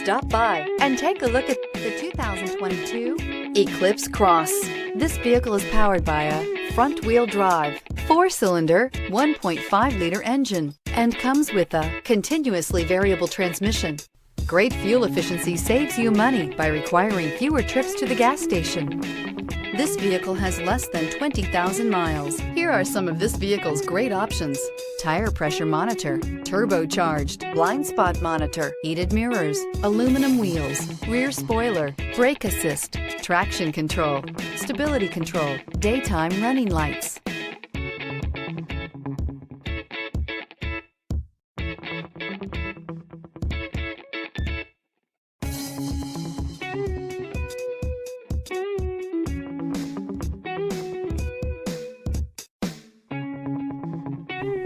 Stop by and take a look at the 2022 Eclipse Cross. This vehicle is powered by a front-wheel drive, 4-cylinder, 1.5-liter engine, and comes with a continuously variable transmission. Great fuel efficiency saves you money by requiring fewer trips to the gas station. This vehicle has less than 20,000 miles. Here are some of this vehicle's great options: tire pressure monitor, turbocharged, blind spot monitor, heated mirrors, aluminum wheels, rear spoiler, brake assist, traction control, stability control, daytime running lights.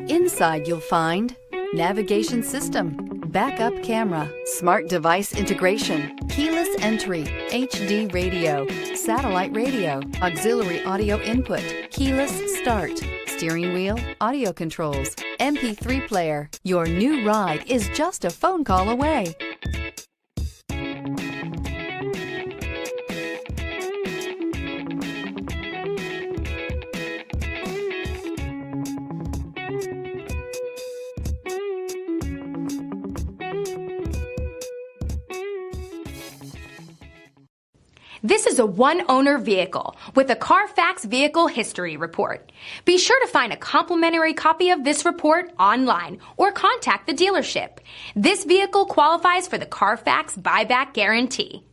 Inside you'll find navigation system, backup camera, smart device integration, keyless entry, HD radio, satellite radio, auxiliary audio input, keyless start, steering wheel audio controls, MP3 player. Your new ride is just a phone call away. This is a one-owner vehicle with a Carfax Vehicle History Report. Be sure to find a complimentary copy of this report online or contact the dealership. This vehicle qualifies for the Carfax Buyback Guarantee.